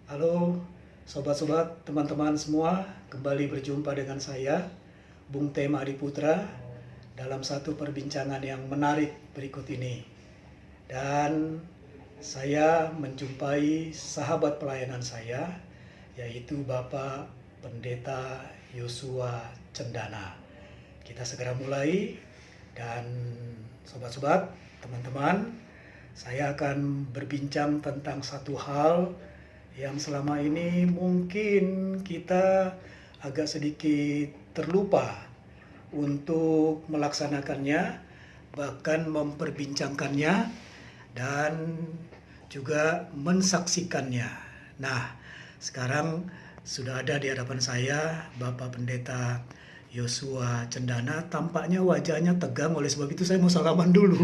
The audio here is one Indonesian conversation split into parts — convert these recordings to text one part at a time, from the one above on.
Halo, sobat-sobat, teman-teman semua, kembali berjumpa dengan saya, Bung Tema Adiputra, dalam satu perbincangan yang menarik berikut ini. Dan saya menjumpai sahabat pelayanan saya, yaitu Bapak Pendeta Yosua Cendana. Kita segera mulai, dan sobat-sobat, teman-teman, saya akan berbincang tentang satu hal yang selama ini mungkin kita agak sedikit terlupa untuk melaksanakannya, bahkan memperbincangkannya dan juga mensaksikannya. Nah, sekarang sudah ada di hadapan saya Bapak Pendeta Yosua Cendana. Tampaknya wajahnya tegang, oleh sebab itu saya mau salaman dulu.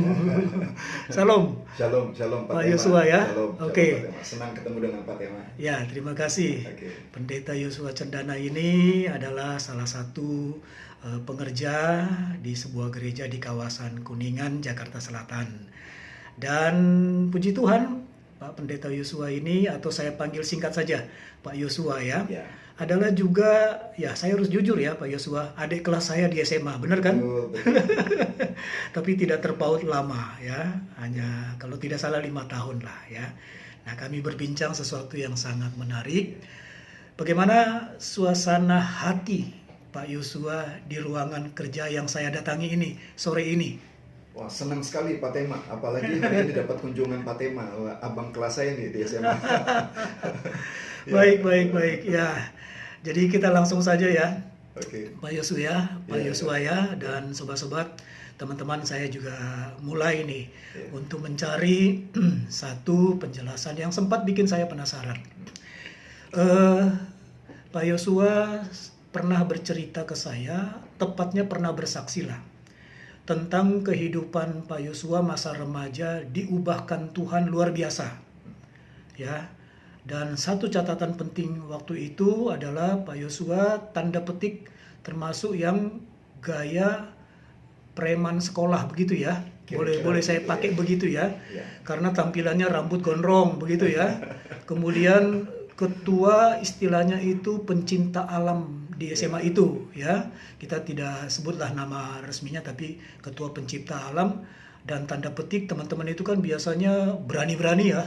Salam. Shalom Pak Pak Tema. Yosua ya. Shalom, Oke. Pak Tema. Senang ketemu dengan Pak Tema. Ya, terima kasih. Oke. Pendeta Yosua Cendana ini adalah salah satu pengerja di sebuah gereja di kawasan Kuningan, Jakarta Selatan. Dan puji Tuhan, Pak Pendeta Yosua ini, atau saya panggil singkat saja Pak Yosua ya, Ya. adalah juga, ya saya harus jujur ya Pak Yosua, adik kelas saya di SMA, benar kan? Betul. Tapi tidak terpaut lama ya, hanya kalau tidak salah 5 tahun lah ya. Nah, kami berbincang sesuatu yang sangat menarik. Bagaimana suasana hati Pak Yosua di ruangan kerja yang saya datangi ini sore ini? Wah, senang sekali Pak Tema. Apalagi hari ini dapat kunjungan Pak Tema. Wah, abang kelas saya nih di SMA. Baik ya. Jadi kita langsung saja ya, Oke. Pak Yosua ya, dan sobat-sobat, teman-teman, saya juga mulai nih untuk mencari satu penjelasan yang sempat bikin saya penasaran. Pak Yosua pernah bercerita ke saya, tepatnya pernah bersaksi lah, tentang kehidupan Pak Yosua masa remaja diubahkan Tuhan luar biasa. Ya. Dan satu catatan penting waktu itu adalah Pak Yosua tanda petik termasuk yang gaya preman sekolah begitu ya. Boleh saya pakai begitu ya. Karena tampilannya rambut gondrong begitu ya. Kemudian ketua istilahnya itu pencinta alam di SMA itu ya. Kita tidak sebutlah nama resminya, tapi ketua pencipta alam. Dan tanda petik teman-teman itu kan biasanya berani-berani ya.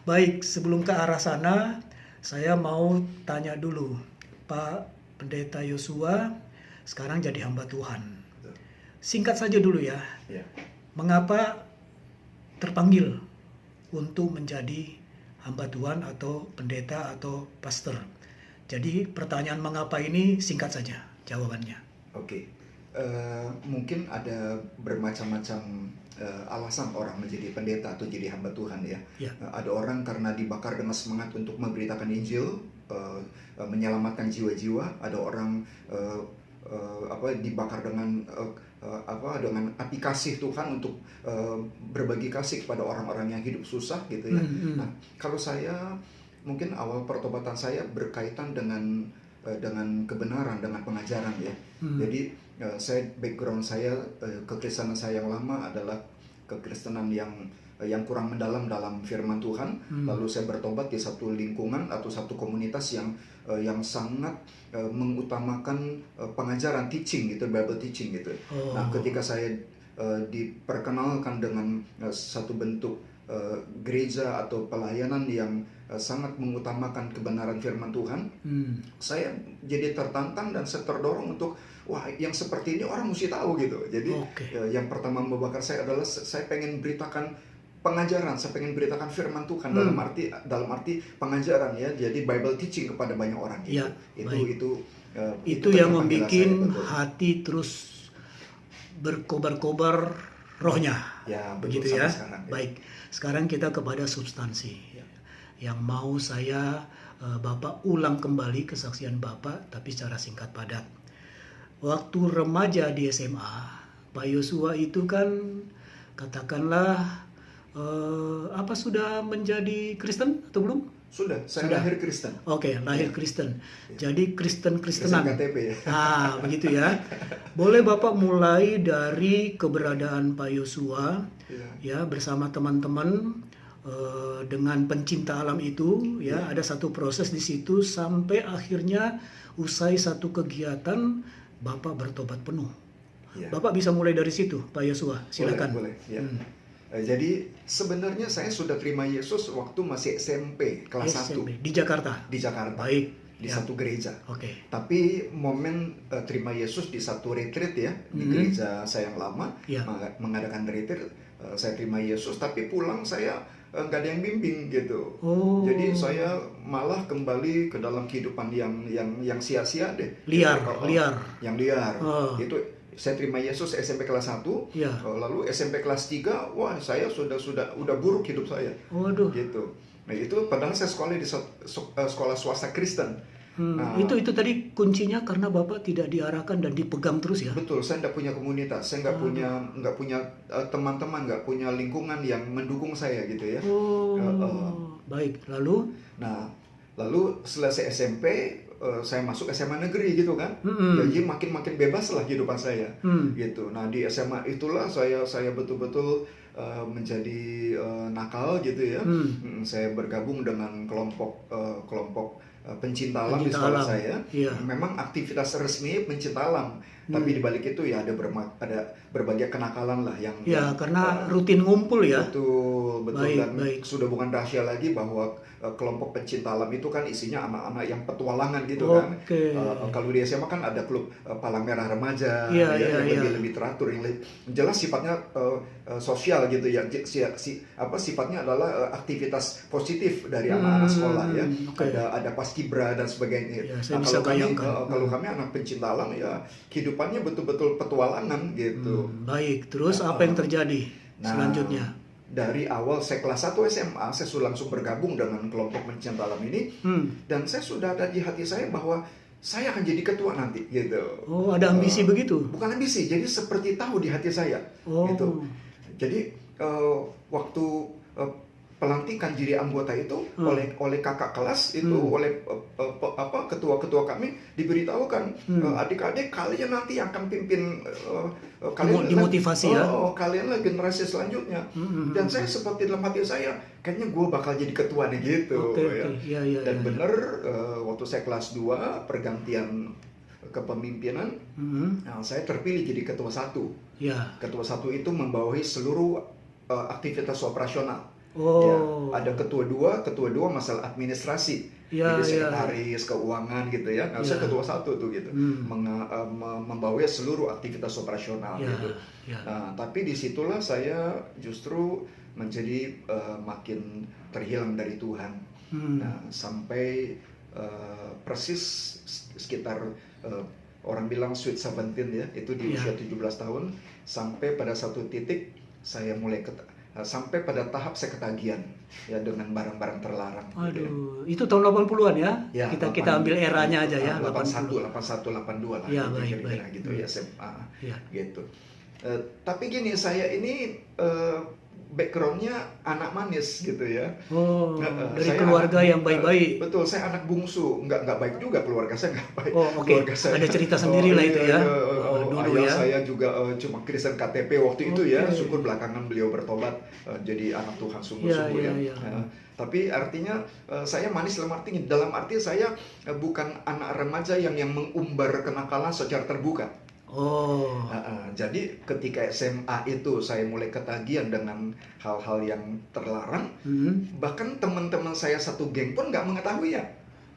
Baik, sebelum ke arah sana, saya mau tanya dulu, Pak Pendeta Yosua sekarang jadi hamba Tuhan. Singkat saja dulu ya, mengapa terpanggil untuk menjadi hamba Tuhan atau pendeta atau pastor? Jadi pertanyaan mengapa ini singkat saja jawabannya. Oke. Mungkin ada bermacam-macam alasan orang menjadi pendeta atau jadi hamba Tuhan ya. Ada orang karena dibakar dengan semangat untuk memberitakan Injil, menyelamatkan jiwa-jiwa. Ada orang dibakar dengan dengan api kasih Tuhan untuk berbagi kasih kepada orang-orang yang hidup susah gitu ya. Nah, kalau saya mungkin awal pertobatan saya berkaitan dengan kebenaran, dengan pengajaran ya. Jadi background saya, kekristenan saya yang lama adalah kekristenan yang kurang mendalam dalam firman Tuhan. Lalu saya bertobat di satu lingkungan atau satu komunitas yang sangat mengutamakan pengajaran, teaching gitu, Bible teaching gitu. Nah, ketika saya diperkenalkan dengan satu bentuk gereja atau pelayanan yang sangat mengutamakan kebenaran firman Tuhan, saya jadi tertantang dan saya terdorong untuk wah, yang seperti ini orang mesti tahu gitu. Jadi yang pertama membakar saya adalah saya pengen beritakan pengajaran, saya pengen beritakan firman Tuhan dalam arti pengajaran ya. Jadi Bible teaching kepada banyak orang gitu. Itu yang membuat hati terus berkobar-kobar rohnya. Ya, begitu ya. Sekarang, ya. Baik. Sekarang kita kepada substansi. Yang mau saya Bapak ulang kembali kesaksian Bapak, tapi secara singkat padat. Waktu remaja di SMA, Pak Yosua itu kan katakanlah sudah menjadi Kristen atau belum? Sudah, saya lahir Kristen. Oke, lahir Kristen. Jadi Kristen-Kristenan. KTP ya. Ah, begitu ya. Boleh Bapak mulai dari keberadaan Pak Yosua ya bersama teman-teman dengan pencinta alam itu, ya, ada satu proses di situ sampai akhirnya usai satu kegiatan Bapak bertobat penuh. Ya. Bapak bisa mulai dari situ, Pak Yosua, silakan. Boleh, ya. Jadi sebenarnya saya sudah terima Yesus waktu masih SMP kelas 1 SMP di Jakarta. di Jakarta. Baik. Di Ya. satu gereja. Oke. Tapi momen terima Yesus di satu retreat ya, di gereja saya yang lama, Ya. mengadakan retreat, saya terima Yesus, tapi pulang saya nggak ada yang bimbing gitu. Oh. Jadi saya malah kembali ke dalam kehidupan yang sia-sia deh. Liar, Gitu. liar. Yang liar. Oh. Itu saya terima Yesus SMP kelas 1, Ya. lalu SMP kelas 3, wah saya udah buruk hidup saya. Waduh. Gitu. Nah, itu padahal saya sekolah di sekolah swasta Kristen. Nah, Itu tadi kuncinya karena Bapak tidak diarahkan dan dipegang terus ya. betul, saya nggak punya komunitas, saya nggak punya teman-teman, nggak punya lingkungan yang mendukung saya gitu ya. Baik. Lalu? Nah, lalu selesai SMP, saya masuk SMA negeri gitu kan. Jadi makin bebas lah kehidupan saya. Gitu. Nah, di SMA itulah saya betul-betul menjadi nakal gitu ya. Saya bergabung dengan kelompok pencinta alam di sekolah saya. Iya. Memang aktivitas resmi pencinta alam, tapi di balik itu ya ada berbagai kenakalan lah yang karena rutin ngumpul ya. betul Baik, dan baik. sudah bukan rahasia lagi bahwa kelompok pencinta alam itu kan isinya anak-anak yang petualangan gitu kan. Oke. Kalau di SMA kan ada klub Palang Merah Remaja Iya, yang iya. lebih teratur, yang jelas sifatnya sosial gitu ya. Sifatnya adalah aktivitas positif dari anak-anak sekolah ya. Oke. Ada paskibra dan sebagainya. Ya, saya bisa bayangkan. Kalau kami anak pencinta alam ya kehidupannya betul-betul petualangan gitu. Baik. Terus apa yang terjadi selanjutnya? Dari awal saya kelas 1 SMA, saya sudah langsung bergabung dengan kelompok pencinta alam ini, dan saya sudah ada di hati saya bahwa saya akan jadi ketua nanti, gitu. Oh, ada ambisi begitu? Bukan ambisi, jadi seperti tahu di hati saya, gitu. Jadi waktu pelantikan jadi anggota itu oleh kakak kelas itu, oleh ketua-ketua kami diberitahukan, adik-adik kalian nanti akan pimpin, kalian dimotivasi ya. Kalianlah generasi selanjutnya. Dan saya seperti dalam hati saya, kayaknya gue bakal jadi ketua nih gitu. Ya. Dan benar waktu saya kelas 2 pergantian kepemimpinan, saya terpilih jadi ketua 1. Ya. Ketua 1 itu membawahi seluruh aktivitas operasional. Ada ketua 2 masalah administrasi, jadi sekretaris, keuangan gitu ya. Nah, saya ketua 1 tuh gitu, membawahi seluruh aktivitas operasional gitu. Nah, tapi disitulah saya justru menjadi makin terhilang dari Tuhan. Nah, sampai persis sekitar orang bilang sweet 17 ya, itu di usia 17 tahun, sampai pada satu titik saya mulai sampai pada tahap saya ketagihan ya dengan barang-barang terlarang. Aduh, itu tahun 80-an ya? Ya, kita ambil eranya aja ya. 81, 82 lah. Ya, kira-kira baik. gitu ya, SMA Ya. gitu. Tapi gini, saya ini backgroundnya anak manis gitu ya. Dari Saya keluarga yang baik-baik. Betul, saya anak bungsu, nggak baik juga keluarga saya, nggak baik. Oke. Keluarga saya, Ada cerita sendiri lah itu ya. Dulu ayah ya. saya juga cuma Kristen KTP waktu itu ya. Syukur belakangan beliau bertobat jadi anak Tuhan sungguh-sungguh ya. Tapi artinya saya manis dalam arti saya bukan anak remaja yang mengumbar kenakalan secara terbuka. Jadi ketika SMA itu saya mulai ketagihan dengan hal-hal yang terlarang, bahkan teman-teman saya satu geng pun nggak mengetahui ya.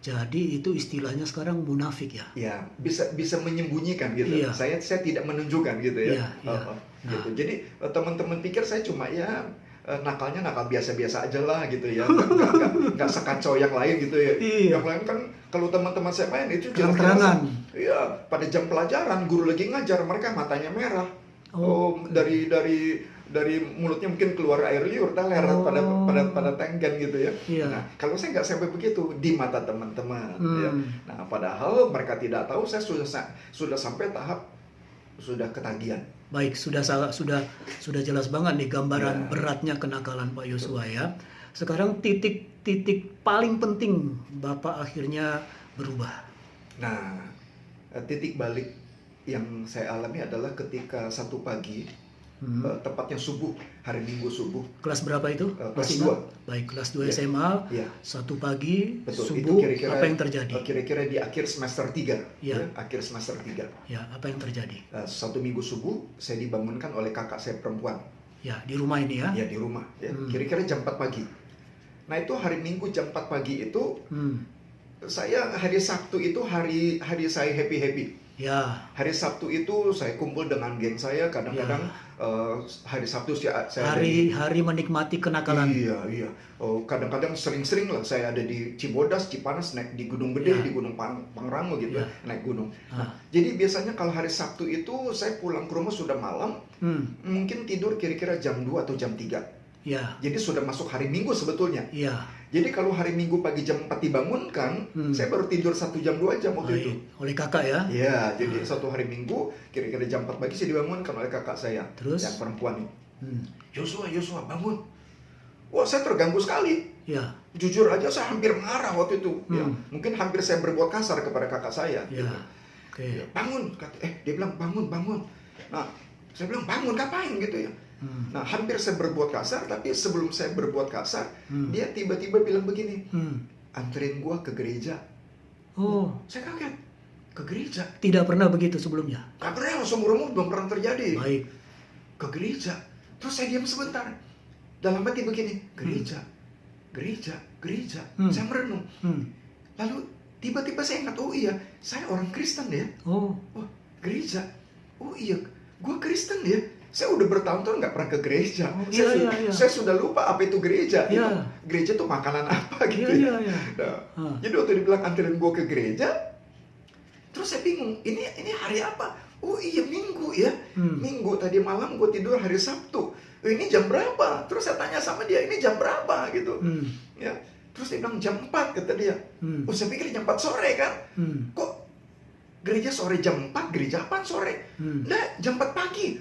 Jadi itu istilahnya sekarang munafik ya? Ya, bisa menyembunyikan gitu. Iya. Saya tidak menunjukkan gitu ya. Iya. Gitu. Jadi teman-teman pikir saya cuma ya nakalnya nakal biasa-biasa aja lah gitu ya, nggak sekacau yang lain gitu ya. Yang lain kan kalau teman-teman saya main itu terang-terangan. Iya, pada jam pelajaran guru lagi ngajar mereka matanya merah. Dari mulutnya mungkin keluar air liur, teler pada tenggen gitu ya. Nah, kalau saya nggak sampai begitu di mata teman-teman. Ya. Nah, padahal mereka tidak tahu saya sudah sampai tahap sudah ketagihan. Baik, sudah jelas banget nih gambaran beratnya kenakalan Pak Yosua ya. Sekarang titik paling penting Bapak akhirnya berubah. Nah, titik balik yang saya alami adalah ketika satu pagi tepatnya subuh, hari Minggu subuh. Kelas berapa itu? Kelas Masih 2. ingat? Baik, kelas 2 Ya. SMA, Ya. satu pagi, Betul, itu subuh, kira-kira apa yang terjadi? Kira-kira di akhir semester 3. Ya. Akhir semester 3. Ya, apa yang terjadi? Satu minggu subuh, saya dibangunkan oleh kakak saya perempuan. Ya, di rumah ini ya? Ya, di rumah. Ya. Kira-kira jam 4 pagi. Nah, itu hari Minggu jam 4 pagi itu, saya hari Sabtu itu hari saya happy-happy. Ya. Hari Sabtu itu saya kumpul dengan geng saya, kadang-kadang hari Sabtu saya hari menikmati kenakalan. Iya. Kadang-kadang sering-sering lah saya ada di Cibodas, Cipanas, naik di Gunung Gede, di Gunung Pangrango gitu, naik gunung. Nah, jadi biasanya kalau hari Sabtu itu saya pulang ke rumah sudah malam, mungkin tidur kira-kira jam 2 atau jam 3. Ya. Jadi sudah masuk hari Minggu sebetulnya. Ya. Jadi kalau hari Minggu pagi jam 4 dibangunkan, saya baru tidur 1 jam 2 jam waktu itu. Oleh kakak ya? Iya, jadi satu hari Minggu, kira-kira jam 4 pagi saya dibangunkan oleh kakak saya. Terus? Yang perempuan ini. Yosua, bangun. Wah, saya terganggu sekali. Ya. Jujur aja saya hampir marah waktu itu. Ya, mungkin hampir saya berbuat kasar kepada kakak saya. Ya. Gitu. Oke. Ya, bangun. Dia bilang bangun. Nah, saya bilang bangun, ngapain gitu ya. Nah, hampir saya berbuat kasar, tapi sebelum saya berbuat kasar, dia tiba-tiba bilang begini, anterin gua ke gereja. Oh. Saya kaget, ke gereja. Tidak pernah begitu sebelumnya? Gak pernah, seumur umur belum pernah terjadi. Baik. Ke gereja. Terus saya diam sebentar. Dalam hati begini, gereja. Saya merenung. Lalu tiba-tiba saya ingat, oh iya, saya orang Kristen ya. Oh, gereja. Oh iya, gua Kristen ya. Saya udah bertahun-tahun nggak pernah ke gereja. Saya sudah lupa apa itu gereja. Iya. Gereja tuh makanan apa gitu Iya. Nah, jadi waktu dibilang anterin gue ke gereja, terus saya bingung. Ini hari apa? Oh iya, Minggu ya. Minggu tadi malam gue tidur hari Sabtu. Ini jam berapa? Terus saya tanya sama dia, ini jam berapa gitu. Ya. Terus dia bilang jam 4 kata dia. Oh, saya pikir jam 4 sore kan. Kok gereja sore jam 4, gereja apaan sore? Nah, jam 4 pagi.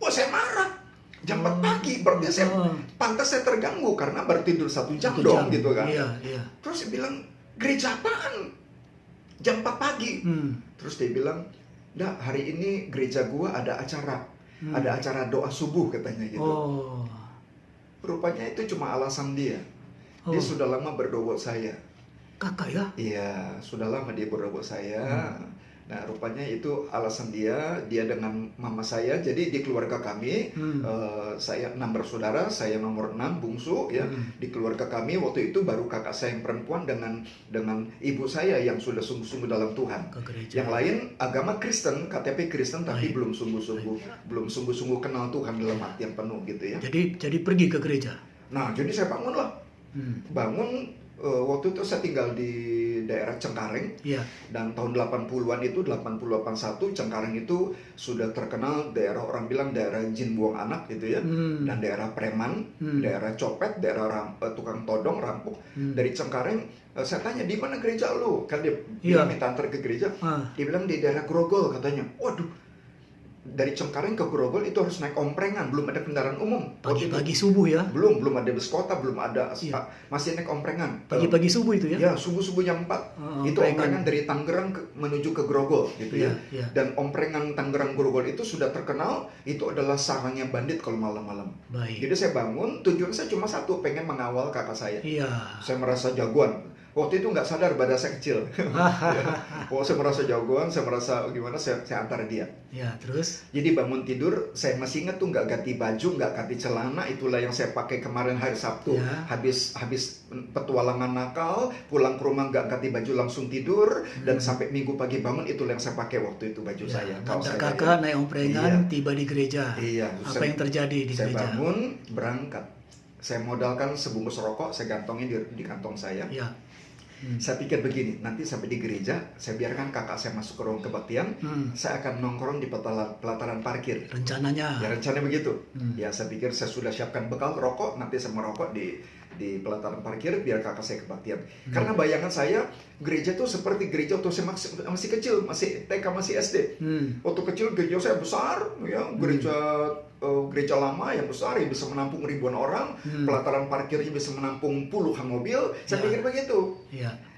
Wah, saya marah. Jam 4 pagi, berarti pantas saya terganggu karena baru tidur 1 jam dong gitu kan. Iya. Terus dia bilang, gereja apaan? Jam 4 pagi. Terus dia bilang, "Nggak, hari ini gereja gua ada acara. Ada acara doa subuh," katanya gitu. Oh. Rupanya itu cuma alasan dia. Dia sudah lama berdoa buat saya. Kakak ya? Iya, sudah lama dia berdoa buat saya. Nah, rupanya itu alasan dia dengan mama saya. Jadi di keluarga kami, saya 6 bersaudara, saya nomor 6 bungsu ya. Di keluarga kami waktu itu baru kakak saya yang perempuan dengan ibu saya yang sudah sungguh-sungguh dalam Tuhan. Yang lain agama Kristen, KTP Kristen, tapi belum sungguh-sungguh kenal Tuhan dalam arti yang penuh gitu ya. Jadi pergi ke gereja. Nah, jadi saya bangunlah. Bangun. Waktu itu saya tinggal di daerah Cengkareng. Dan tahun 80-an itu, 80-81, Cengkareng itu sudah terkenal daerah, orang bilang daerah jin buang anak gitu ya. Dan daerah preman, daerah copet, daerah tukang todong, rampok. Dari Cengkareng, saya tanya, di mana gereja lu? Kan dia bilang minta antar ke gereja. Dia bilang di daerah Grogol katanya. Waduh, dari Cengkareng ke Grogol itu harus naik omprengan, belum ada kendaraan umum. Pagi-pagi subuh ya? Belum ada bus kota, belum ada, masih naik omprengan. Pagi-pagi subuh itu ya? Ya, subuh jam 4. Itu omprengan dari Tangerang menuju ke Grogol gitu ya. Dan omprengan Tangerang Grogol itu sudah terkenal, itu adalah sarangnya bandit kalau malam-malam. Jadi saya bangun, tujuan saya cuma satu, pengen mengawal kakak saya. Saya merasa jagoan. Waktu itu nggak sadar badan saya kecil. Saya merasa jagoan, saya merasa gimana, saya antar dia. Ya, terus? Jadi bangun tidur, saya masih ingat tuh nggak ganti baju, nggak ganti celana, itulah yang saya pakai kemarin hari Sabtu. Habis petualangan nakal, pulang ke rumah nggak ganti baju langsung tidur, dan sampai Minggu pagi bangun itulah yang saya pakai waktu itu baju saya. Kakak naik omprengan, tiba di gereja. Apa yang terjadi di gereja? Saya bangun, berangkat. Saya modalkan sebungkus rokok, saya gantongin di kantong saya. Saya pikir begini, nanti sampai di gereja, saya biarkan kakak saya masuk ke ruang kebaktian, saya akan nongkrong di pelataran parkir. Rencananya? Ya, rencananya begitu. Ya, saya pikir saya sudah siapkan bekal rokok, nanti saya merokok di pelataran parkir, biar kakak saya kebaktian. Karena bayangan saya, gereja itu seperti gereja waktu saya masih kecil, masih TK, masih SD. Waktu kecil gereja saya besar, ya, gereja lama yang besar, yang bisa menampung ribuan orang, pelataran parkirnya bisa menampung puluhan mobil. Saya pikir begitu.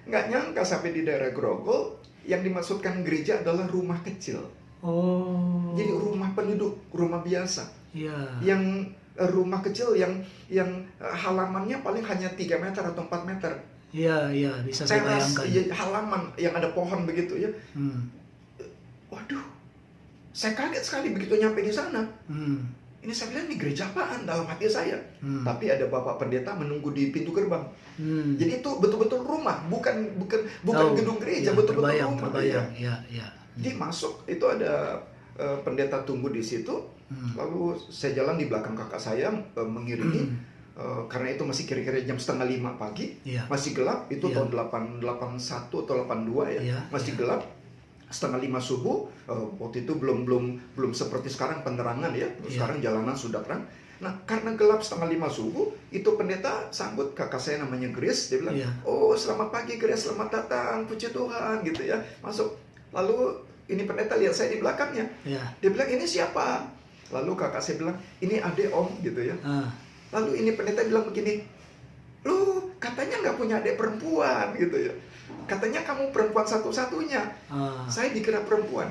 Nggak nyangka sampai di daerah Grogol, yang dimaksudkan gereja adalah rumah kecil. Jadi rumah penduduk, rumah biasa. Iya. Yang rumah kecil yang halamannya paling hanya 3 meter atau 4 meter. Iya, iya, bisa saya Teras, bayangkan. halaman yang ada pohon begitu ya. Hmm. Waduh, saya kaget sekali begitu nyampe di sana. Hmm. Ini saya bilang, ini gereja apaan dalam hati saya. Hmm. Tapi ada bapak pendeta menunggu di pintu gerbang. Hmm. Jadi itu betul-betul rumah, bukan Tahu. gedung gereja, Ya, betul-betul terbayang, rumah. terbayang. Ya, ya. Jadi masuk, itu ada pendeta tunggu di situ. Lalu saya jalan di belakang kakak saya mengiringi. Karena itu masih kira-kira jam 4:30 pagi. Iya. Masih gelap, itu Iya. tahun 81 atau 82 ya. Iya, Masih iya. gelap. 4:30 subuh, waktu itu belum seperti sekarang penerangan ya. Sekarang jalanan sudah terang. Nah, karena gelap 4:30 subuh, itu pendeta sambut kakak saya namanya Grace. Dia bilang, Iya. "Oh, selamat pagi Grace, selamat datang, puji Tuhan," gitu ya. Masuk. Lalu ini pendeta lihat saya di belakangnya. Iya. Dia bilang, "Ini siapa?" Lalu kakak saya bilang, "Ini adik om," gitu ya. Lalu ini pendeta bilang begini, "Lu katanya nggak punya adik perempuan," gitu ya. "Katanya kamu perempuan satu-satunya." Saya dikira perempuan.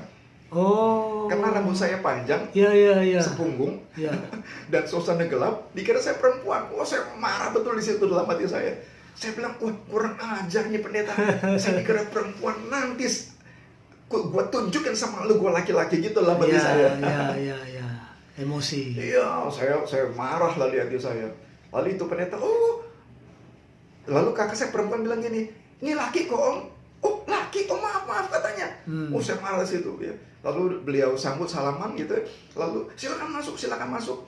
Oh. Karena rambut saya panjang, Iya, iya, iya. sepunggung, Iya. dan suasana gelap, dikira saya perempuan. Oh, saya marah betul di situ dalam hati saya. Saya bilang, wah kurang ajar nih pendeta. Saya dikira perempuan, nanti gua tunjukin sama lu gua laki-laki gitu dalam hati saya. Iya, iya. Emosi. Iya, saya marah lah di hati saya. Lalu itu pendeta, lalu kakak saya perempuan bilang gini, "Ini laki kok om." "Oh laki, oh maaf katanya." Oh, saya marah di situ ya. Lalu beliau sambut salaman gitu, lalu silakan masuk.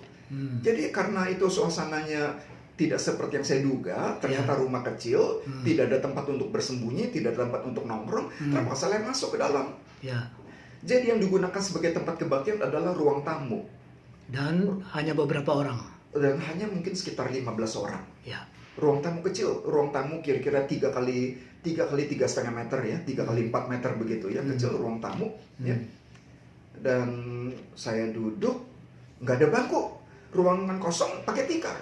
Jadi karena itu suasananya tidak seperti yang saya duga, ternyata rumah kecil, tidak ada tempat untuk bersembunyi, tidak ada tempat untuk nongkrong, terpaksa saya masuk ke dalam. Ya. Jadi yang digunakan sebagai tempat kebaktian adalah ruang tamu. Dan hanya beberapa orang. Dan hanya mungkin sekitar 15 orang. Ya. Ruang tamu kecil, ruang tamu kira-kira 3 kali 3,5 meter ya, 3 kali 4 meter begitu ya, kecil ruang tamu ya. Dan saya duduk, nggak ada bangku, ruangan kosong pakai tikar.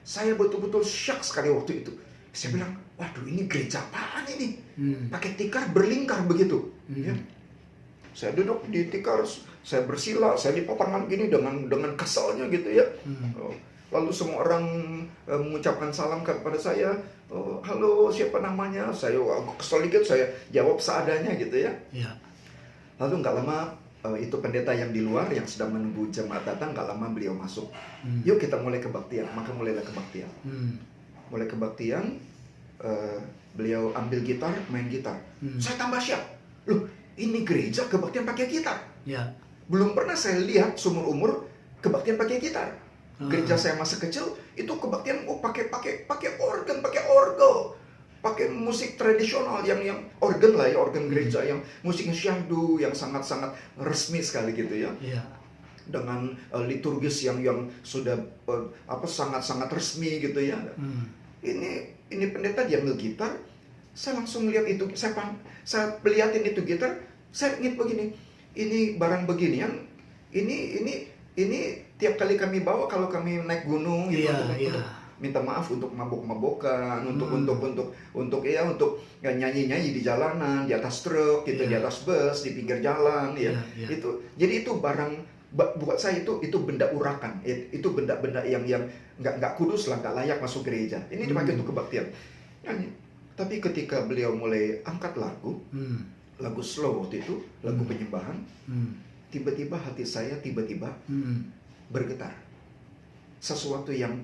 Saya betul-betul shock sekali waktu itu. Saya bilang, waduh ini gereja apaan ini? Pakai tikar berlingkar begitu ya. Saya duduk di tikar, saya bersila, saya lipat tangan gini dengan kesalnya gitu ya. Lalu semua orang mengucapkan salam kepada saya. "Halo, siapa namanya?" Saya kesal dikit, saya jawab seadanya gitu ya. Lalu nggak lama itu pendeta yang di luar yang sedang menunggu jemaat datang, nggak lama beliau masuk. "Yuk kita mulai kebaktian." Maka mulailah kebaktian. Mulai kebaktian, beliau ambil gitar, main gitar. Saya tambah siap. Loh, ini gereja kebaktian pakai gitar. Belum pernah saya lihat seumur umur kebaktian pakai gitar. Gereja saya masa kecil itu kebaktian pakai organ, pakai orgel, pakai musik tradisional yang organ lah ya, organ gereja yang musiknya syahdu yang sangat-sangat resmi sekali gitu ya. Dengan liturgis yang sudah sangat-sangat resmi gitu ya. Ini pendeta dia ambil gitar, saya langsung lihat itu, saya liatin itu gitar, saya ingat begini, ini barang beginian, ini tiap kali kami bawa kalau kami naik gunung gitu, untuk minta maaf untuk mabok-mabokan, untuk nyanyi-nyanyi di jalanan, di atas truk gitu, di atas bus, di pinggir jalan ya. Jadi itu barang buat saya itu benda urakan, itu benda-benda yang nggak kudus lah, nggak layak masuk gereja. Ini dipakai untuk kebaktian. Tapi ketika beliau mulai angkat lagu slow waktu itu, lagu penyembahan, tiba-tiba hati saya bergetar. Sesuatu yang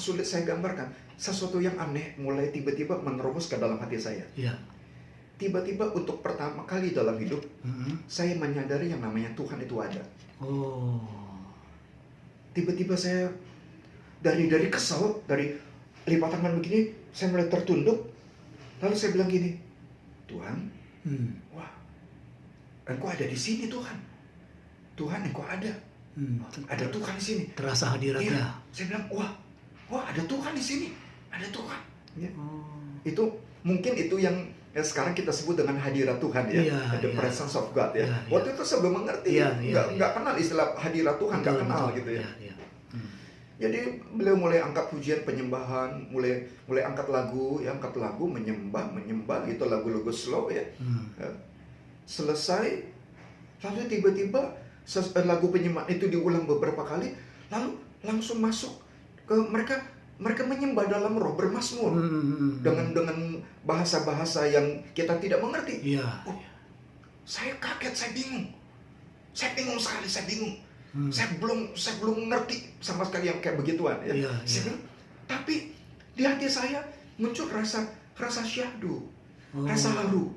sulit saya gambarkan, sesuatu yang aneh mulai tiba-tiba menerobos ke dalam hati saya. Tiba-tiba untuk pertama kali dalam hidup, saya menyadari yang namanya Tuhan itu ada. Tiba-tiba saya dari kesal, dari lipat tangan begini, saya mulai tertunduk. Lalu saya bilang gini, "Tuhan, wah, Engkau ada di sini Tuhan. Tuhan, Engkau ada. Ada Tuhan di sini." Terasa hadiratnya. Saya bilang, wah ada Tuhan di sini, ada Tuhan. Ya. Itu mungkin itu yang sekarang kita sebut dengan hadirat Tuhan ya, the presence of God ya. Waktu itu saya belum mengerti, nggak kenal istilah hadirat Tuhan, nggak kenal gitu ya. Jadi beliau mulai angkat pujian penyembahan, mulai angkat lagu, menyembah gitu, lagu-lagu slow ya. Selesai, lalu tiba-tiba lagu penyembahan itu diulang beberapa kali, lalu langsung masuk ke mereka menyembah dalam roh, bermazmur dengan bahasa-bahasa yang kita tidak mengerti. Iya. Oh, saya kaget, saya bingung sekali, saya bingung. Saya belum ngerti sama sekali yang kayak begituan ya. Iya, Saya iya. bilang, tapi di hati saya muncul rasa syahdu, rasa haru,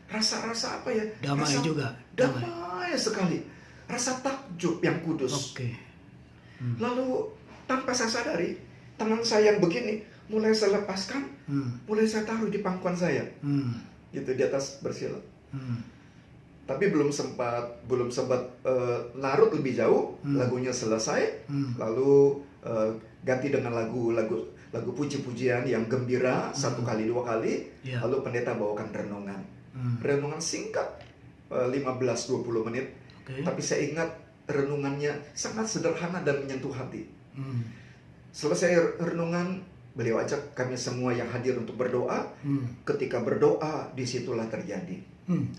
rasa apa ya? Damai Rasa juga. damai sekali, rasa takjub yang kudus. Oke. Lalu tanpa saya sadari, tangan saya yang begini mulai saya lepaskan, mulai saya taruh di pangkuan saya, gitu di atas bersila. Tapi belum sempat larut lebih jauh, lagunya selesai, lalu ganti dengan lagu puji-pujian yang gembira, 1 kali 2 kali, Ya. lalu pendeta bawakan renungan singkat, 15-20 menit. Oke. Tapi saya ingat renungannya sangat sederhana dan menyentuh hati. Selesai renungan, beliau ajak kami semua yang hadir untuk berdoa. Ketika berdoa, disitulah terjadi.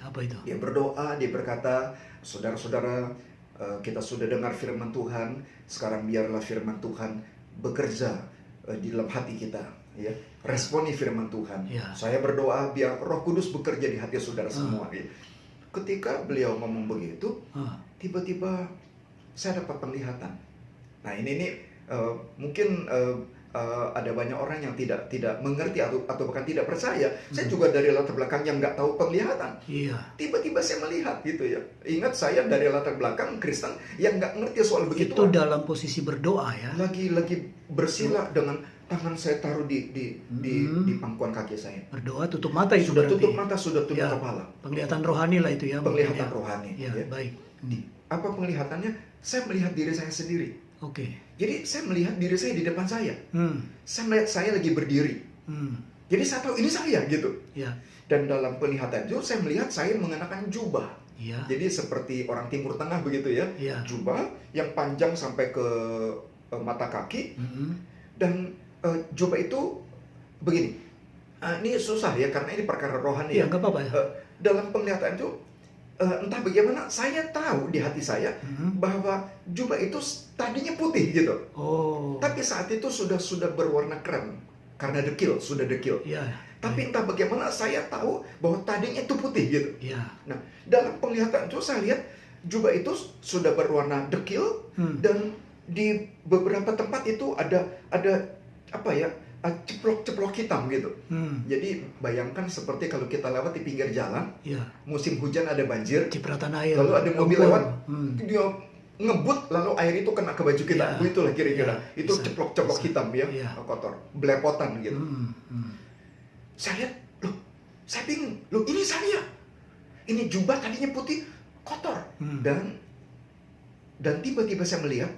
Apa itu? Dia berdoa, dia berkata, saudara-saudara, kita sudah dengar firman Tuhan, sekarang biarlah firman Tuhan bekerja di dalam hati kita. Ya, responi firman Tuhan. Ya. Saya berdoa biar Roh Kudus bekerja di hati saudara semua. Ya. Ketika beliau ngomong begitu, tiba-tiba saya dapat penglihatan. Nah ini mungkin ada banyak orang yang tidak mengerti atau bahkan tidak percaya. Saya juga dari latar belakang yang nggak tahu penglihatan. Iya. Tiba-tiba saya melihat gitu ya. Ingat saya dari latar belakang Kristen yang nggak ngerti soal begitu. Itu dalam posisi berdoa ya. Lagi bersila dengan tangan saya taruh di pangkuan kaki saya. Berdoa tutup mata itu Sudah berarti. tutup mata, sudah tutup Ya, kepala. penglihatan rohani lah itu ya. Penglihatan mungkin rohani. Ya, Ya. baik. Apa penglihatannya? Saya melihat diri saya sendiri. Oke. Jadi saya melihat diri saya di depan saya. Saya melihat saya lagi berdiri. Jadi saya tahu ini saya gitu. Ya. Dan dalam penglihatan itu saya melihat saya mengenakan jubah. Ya. Jadi seperti orang Timur Tengah begitu ya. Ya. Jubah yang panjang sampai ke mata kaki. Dan jubah itu begini. Ini susah ya karena ini perkara rohani Iya, ya. nggak apa-apa ya. Dalam penglihatan itu entah bagaimana saya tahu di hati saya bahwa jubah itu tadinya putih gitu. Oh. Tapi saat itu sudah berwarna krem karena sudah dekil. Ya. Tapi entah bagaimana saya tahu bahwa tadinya itu putih gitu. Ya. Nah, dalam penglihatan itu saya lihat jubah itu sudah berwarna dekil dan di beberapa tempat itu ada apa ya? Ceplok-ceplok hitam gitu. Jadi bayangkan seperti kalau kita lewat di pinggir jalan, Ya. musim hujan ada banjir, Cipratan air. lalu ada mobil lumpur. lewat, dia ngebut lalu air itu kena ke baju kita. Ya. Itulah kira-kira. Ya, Itu bisa, ceplok-ceplok bisa. hitam ya, Ya. kotor, belepotan gitu. Saya lihat, loh, saya bingung, loh ini saya. Ini jubah tadinya putih, kotor. Dan tiba-tiba saya melihat,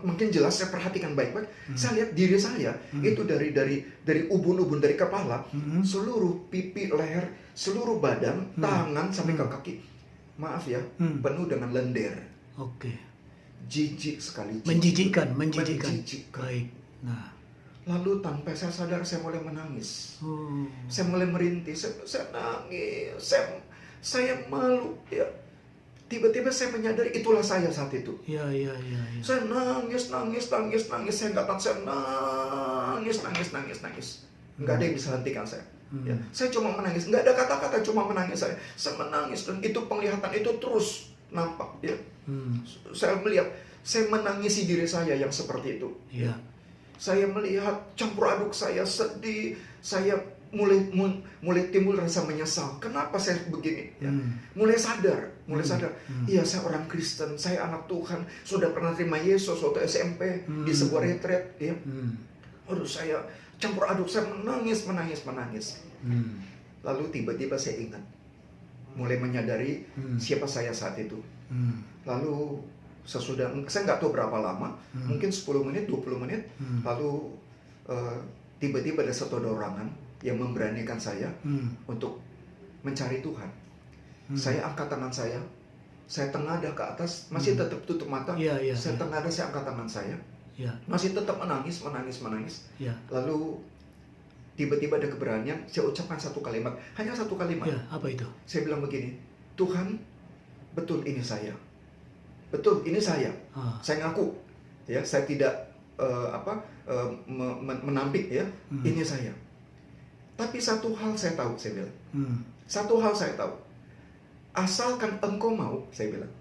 mungkin jelas saya perhatikan baik-baik, saya lihat diri saya itu dari ubun-ubun dari kepala, seluruh pipi, leher, seluruh badan, tangan sampai ke kaki. Maaf ya, penuh dengan lendir. Oke. Jijik sekali. Menjijikkan. Menjijikkan. Baik. Nah. Lalu tanpa saya sadar saya mulai menangis. Saya mulai merintih, saya nangis, saya malu ya. Tiba-tiba saya menyadari itulah saya saat itu. Ya. Saya nangis, saya nggak tahan, saya nangis. Nggak ada yang bisa hentikan saya. Ya, saya cuma menangis, nggak ada kata-kata, cuma menangis saya. Saya menangis dan itu penglihatan itu terus nampak. Ya. Saya melihat, saya menangisi diri saya yang seperti itu. Ya. Saya melihat campur aduk, saya sedih, saya mulai timbul rasa menyesal. Kenapa saya begini? Ya. Mulai sadar. Iya, saya orang Kristen, saya anak Tuhan, sudah pernah terima Yesus waktu SMP di sebuah retret. Ya. Aduh, saya campur aduk, saya menangis. Lalu tiba-tiba saya ingat, mulai menyadari siapa saya saat itu. Lalu sesudah, saya nggak tahu berapa lama, mungkin 10 menit, 20 menit, lalu tiba-tiba ada satu dorongan yang memberanikan saya untuk mencari Tuhan. Saya angkat tangan saya tengadah ke atas, masih tetap tutup mata, saya tengadah, saya angkat tangan saya, masih tetap menangis. Ya. Lalu tiba-tiba ada keberanian, saya ucapkan satu kalimat, hanya satu kalimat. Ya, apa itu? Saya bilang begini, Tuhan, betul ini saya. betul, ini saya. Ah. Saya ngaku, ya, saya tidak menampik, ya, ini saya. Tapi satu hal saya tahu, saya bilang. Satu hal saya tahu. Asalkan engkau mau, saya bilang,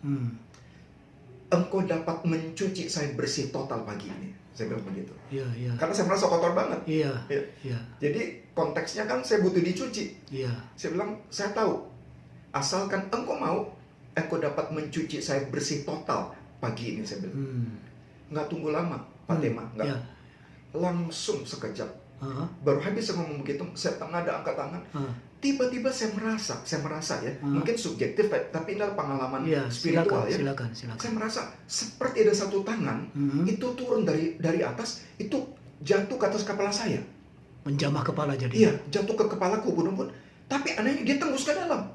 engkau dapat mencuci saya bersih total pagi ini. Saya bilang begitu. Iya, iya. Karena saya merasa kotor banget. Iya, Ya. iya. Jadi konteksnya kan saya butuh dicuci. Iya. Saya bilang, saya tahu. Asalkan engkau mau, engkau dapat mencuci saya bersih total pagi ini, saya bilang. Nggak tunggu lama, Pak Tema. Nggak. Ya. Langsung sekejap. Ah. Baru habis saya ngomong begitu, saya ada angkat tangan. Tiba-tiba saya merasa ya, mungkin subjektif, tapi ini adalah pengalaman spiritual, ya. Silakan. Saya merasa seperti ada satu tangan itu turun dari atas, itu jatuh ke atas kepala saya. Menjamah kepala jadi. Iya, jatuh ke kepalaku, bun. Tapi anehnya dia tembus ke dalam.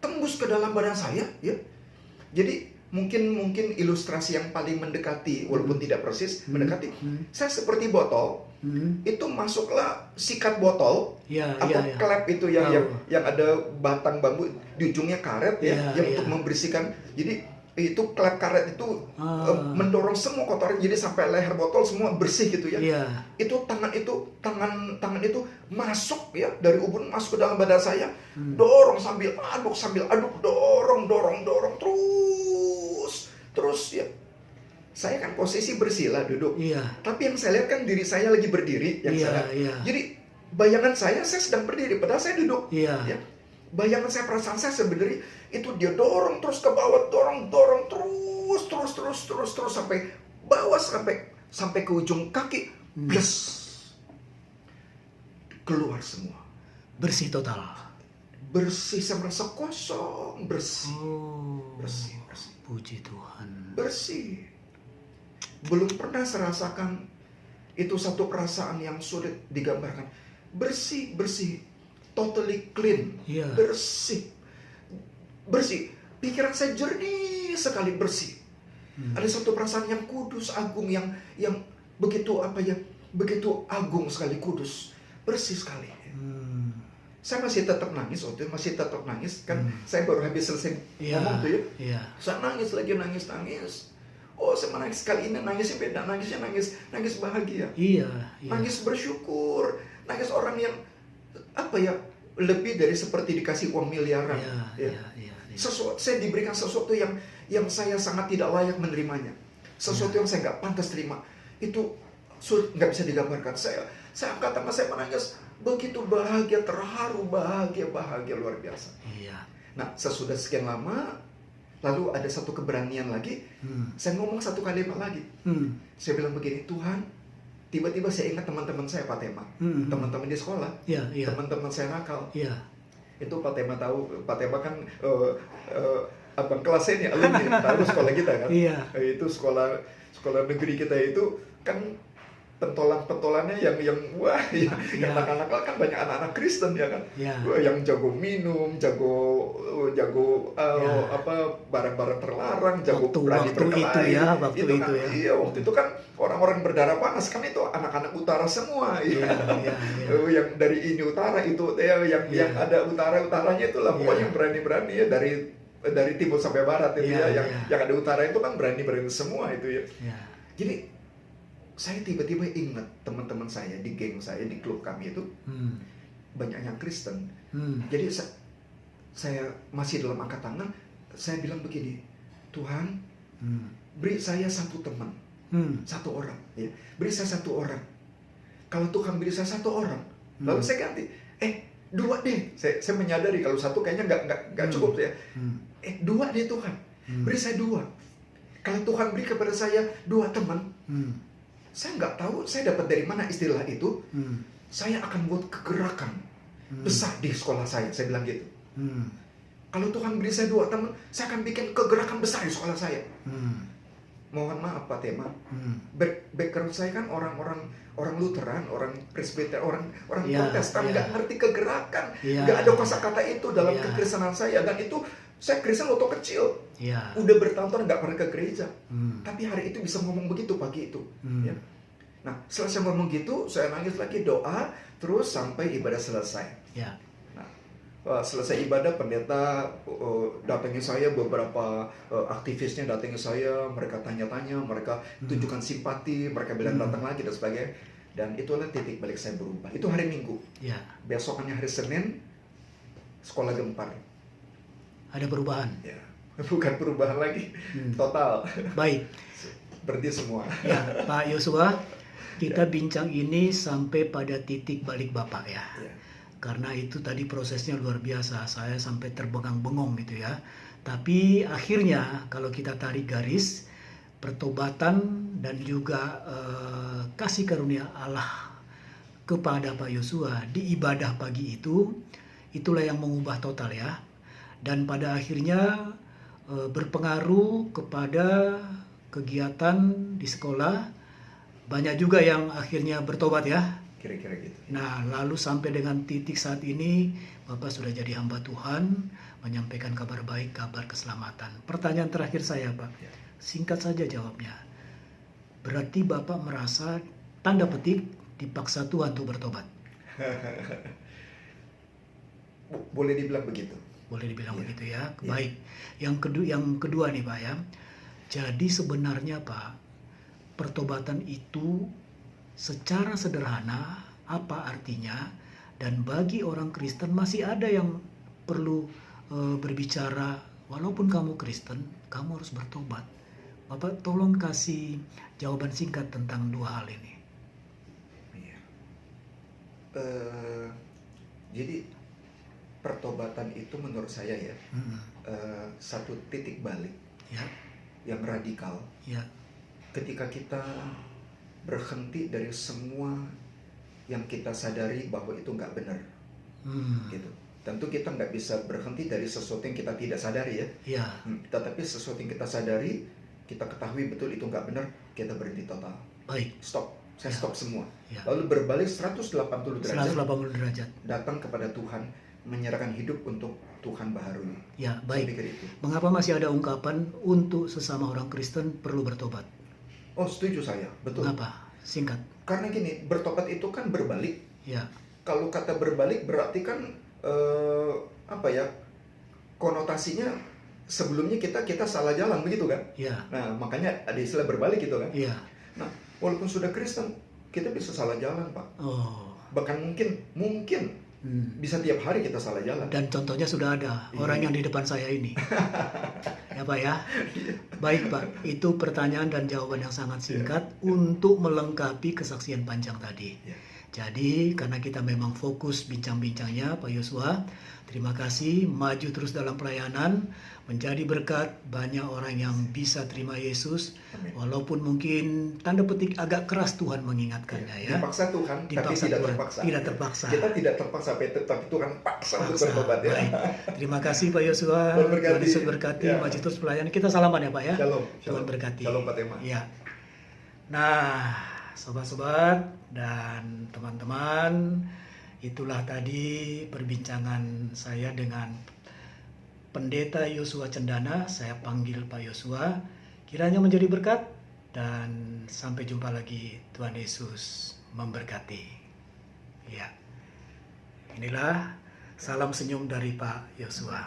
Tembus ke dalam badan saya, ya. Jadi mungkin ilustrasi yang paling mendekati, walaupun tidak persis mendekati. Saya seperti botol. Itu masuklah sikat botol atau klep itu yang ada batang bambu di ujungnya karet, ya, yang untuk membersihkan. Jadi itu klep karet itu mendorong semua kotoran, jadi sampai leher botol semua bersih gitu, ya. Itu tangan itu masuk, ya, dari ubun masuk ke dalam badan saya, dorong sambil aduk, dorong terus, ya. Saya kan posisi bersih lah, duduk. Tapi yang saya lihat kan diri saya lagi berdiri, yang saya lihat. Jadi bayangan saya sedang berdiri, padahal saya duduk. Ya. Bayangan saya, perasaan saya sebenarnya itu dia dorong terus ke bawah, dorong terus sampai bawah, sampai ke ujung kaki, plus keluar semua. Bersih total. Bersih, saya merasa kosong, bersih. Bersih. Puji Tuhan. Bersih. Belum pernah saya rasakan itu satu perasaan yang sulit digambarkan. Bersih, totally clean, bersih. Pikiran saya jernih sekali, bersih. Ada satu perasaan yang kudus, agung, yang begitu begitu agung sekali, kudus, bersih sekali. Saya masih tetap nangis waktu itu, kan. Saya baru habis selesai ngomong tuh, ya. Saya nangis lagi. Oh, saya menangis kali ini, nangisnya beda. Nangisnya nangis bahagia. Nangis bersyukur. Nangis orang yang lebih dari seperti dikasih uang miliaran. Saya diberikan sesuatu yang saya sangat tidak layak menerimanya. Sesuatu yang saya nggak pantas terima. Itu nggak bisa digambarkan. Saya angkat tangan, saya menangis. Begitu bahagia, terharu, bahagia luar biasa. Nah, sesudah sekian lama, lalu ada satu keberanian lagi. Saya ngomong satu kalimat lagi. Saya bilang begini, Tuhan, tiba-tiba saya ingat teman-teman saya, Pak Tema. Teman-teman di sekolah. Teman-teman saya nakal. Itu Pak Tema tahu. Pak Tema kan abang kelasnya nih, alumni. Tahu sekolah kita kan. Itu sekolah negeri kita itu kan pentolan-pentolannya yang wah, yang nakal-nakal kan banyak anak-anak Kristen, ya kan. Wah, yang jago minum, jago barang-barang terlarang, jago berani berkelahi. Waktu itu kan, ya. Waktu itu kan orang-orang berdarah panas kan, itu anak-anak utara semua. Yang dari ini utara itu, yang ada utaranya itulah, pokoknya berani-berani, ya, dari timur sampai barat itu, yang ada utara itu kan berani-berani semua itu, ya. Jadi saya tiba-tiba ingat teman-teman saya di geng saya, di klub kami itu banyak yang Kristen. Jadi saya masih dalam angkat tangan, saya bilang begini, Tuhan, beri saya satu teman, satu orang, ya. Beri saya satu orang. Kalau Tuhan beri saya satu orang, lalu saya ganti, 2 deh. Saya menyadari kalau satu kayaknya nggak cukup, ya. 2 deh Tuhan, beri saya 2. Kalau Tuhan beri kepada saya 2 teman, saya nggak tahu saya dapat dari mana istilah itu. Saya akan buat kegerakan besar di sekolah saya bilang gitu. Kalau Tuhan beri saya 2 teman, saya akan bikin kegerakan besar di sekolah saya. Mohon maaf Pak Tema, background saya kan orang Lutheran, orang Presbyterian, orang Protestan, nggak ngerti kegerakan, nggak ada kosakata itu dalam kekristenan saya. Dan itu saya Kristen waktu kecil, udah bertahun-tahun nggak pernah ke gereja, tapi hari itu bisa ngomong begitu pagi itu. Ya. Nah, setelah saya ngomong gitu, saya nangis lagi, doa, terus sampai ibadah selesai. Nah, selesai ibadah pendeta datangi saya, beberapa aktivisnya datangi saya, mereka tanya-tanya, mereka tunjukkan simpati, mereka bilang datang lagi dan sebagainya. Dan itulah titik balik saya berubah. Itu hari Minggu. Ya. Besokannya hari Senin, sekolah gempar. Ada perubahan. Ya, bukan perubahan lagi, total. Baik. Berhenti semua. Ya, Pak Yosua, kita bincang ini sampai pada titik balik Bapak ya. Ya. Karena itu tadi prosesnya luar biasa, saya sampai terbengang-bengong gitu ya. Tapi akhirnya kalau kita tarik garis, pertobatan dan juga kasih karunia Allah kepada Pak Yosua di ibadah pagi itu, itulah yang mengubah total ya. Dan pada akhirnya berpengaruh kepada kegiatan di sekolah. Banyak juga yang akhirnya bertobat ya. Kira-kira gitu. Nah, lalu sampai dengan titik saat ini, Bapak sudah jadi hamba Tuhan, menyampaikan kabar baik, kabar keselamatan. Pertanyaan terakhir saya, Pak. Ya. Singkat saja jawabnya. Berarti Bapak merasa, tanda petik, dipaksa Tuhan untuk bertobat? Boleh dibilang begitu. Boleh dibilang Ya. begitu ya. Ya. Baik. Yang kedua nih, Pak ya. Jadi sebenarnya, Pak, pertobatan itu secara sederhana apa artinya, dan bagi orang Kristen masih ada yang perlu berbicara, walaupun kamu Kristen kamu harus bertobat. Bapak tolong kasih jawaban singkat tentang dua hal ini. Iya. Jadi pertobatan itu menurut saya ya satu titik balik Ya, yang radikal ya, ketika kita berhenti dari semua yang kita sadari bahwa itu nggak benar, gitu. Tentu kita nggak bisa berhenti dari sesuatu yang kita tidak sadari ya. ya, Tetapi sesuatu yang kita sadari, kita ketahui betul itu nggak benar, kita berhenti total. baik. Stop, saya stop semua. Ya. Lalu berbalik 180 derajat, 180 derajat. datang kepada Tuhan, menyerahkan hidup untuk Tuhan baharui. Ya, Saya baik. pikir itu. Mengapa masih ada ungkapan untuk sesama orang Kristen perlu bertobat? Oh, setuju saya, betul. Mengapa? Singkat. Karena gini, bertobat itu kan berbalik. Ya, Kalau kata berbalik berarti kan apa ya? Konotasinya sebelumnya kita salah jalan begitu kan? ya, Nah, makanya ada istilah berbalik gitu kan? ya. Nah, walaupun sudah Kristen, kita bisa salah jalan, Pak. Oh. Bahkan mungkin bisa tiap hari kita salah jalan. Dan contohnya sudah ada, orang yang di depan saya ini. Ya Pak ya. Baik Pak, itu pertanyaan dan jawaban yang sangat singkat untuk melengkapi kesaksian panjang tadi. Ya. Jadi karena kita memang fokus bincang-bincangnya Pak Yosua, terima kasih, maju terus dalam pelayanan, menjadi berkat, banyak orang yang bisa terima Yesus. Amin. Walaupun mungkin tanda petik agak keras Tuhan mengingatkannya ya. Dipaksa Tuhan, tapi Dipaksa tidak Tuhan, terpaksa. tidak terpaksa. Kita tidak terpaksa, tapi Tuhan paksa untuk bertobat ya. Baik. Terima kasih Pak Yosua. Tuhan berkati. Tuhan Yesus berkati. Ya. Maju terus pelayanan. Kita salaman ya Pak ya. Shalom. Tuhan berkati. Shalom Pak Tema. Ya. Nah, sobat-sobat dan teman-teman, itulah tadi perbincangan saya dengan Pendeta Yosua Cendana. Saya panggil Pak Yosua. Kiranya menjadi berkat dan sampai jumpa lagi. Tuhan Yesus memberkati. Ya. Inilah salam senyum dari Pak Yosua.